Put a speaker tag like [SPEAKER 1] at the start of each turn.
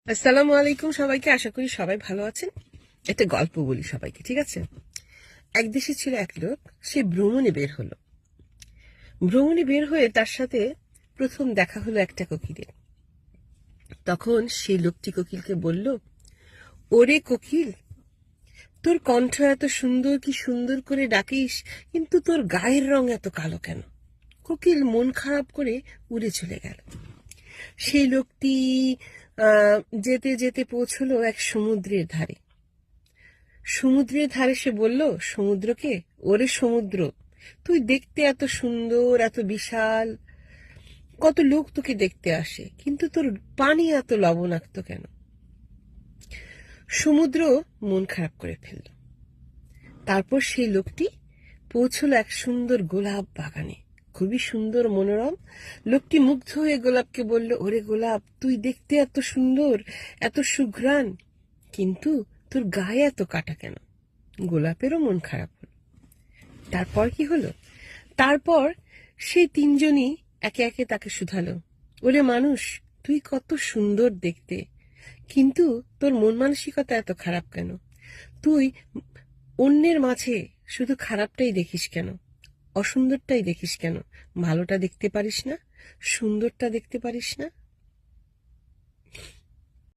[SPEAKER 1] আসসালামু আলাইকুম সবাইকে। আশা করি সবাই ভালো আছেন। একটা গল্প বলি সবাইকে, ঠিক আছে? এক দেশে ছিল এক লোক। সে ভ্রমণে বের হলো। ভ্রমণে বের হয়ে তার সাথে প্রথম দেখা হলো একটা কোকিলের। তখন সেই লোকটি কোকিলকে বলল, ওরে কোকিল, তোর কণ্ঠ এত সুন্দর, কি সুন্দর করে ডাকিস, কিন্তু তোর গায়ের রং এত কালো কেন? কোকিল মন খারাপ করে উড়ে চলে গেল। সেই লোকটি যেতে যেতে পৌঁছলো এক সমুদ্রের ধারে। সমুদ্রের ধারে সে বলল সমুদ্রকে, ওরে সমুদ্র, তুই দেখতে এত সুন্দর, এত বিশাল, কত লোক তোকে দেখতে আসে, কিন্তু তোর পানি এত লবণাক্ত কেন? সমুদ্র মন খারাপ করে ফেলল। তারপর সেই লোকটি পৌঁছলো এক সুন্দর গোলাপ বাগানে, খুবই সুন্দর মনোরম। লোকটি মুগ্ধ হয়ে গোলাপকে বলল, ওরে গোলাপ, তুই দেখতে এত সুন্দর, এত সুঘ্রাণ, কিন্তু তোর গায়ে এত কাটা কেন? গোলাপেরও মন খারাপ হলো। তারপর কি হলো? তারপর সেই তিনজনই একে একে তাকে শুধালো, ওরে মানুষ, তুই কত সুন্দর দেখতে, কিন্তু তোর মন মানসিকতা এত খারাপ কেন? তুই অন্যের মাঝে শুধু খারাপটাই দেখিস কেন, অসুন্দরটাই দেখিস কেন? ভালোটা দেখতে পারিস না, সুন্দরটা দেখতে পারিস না?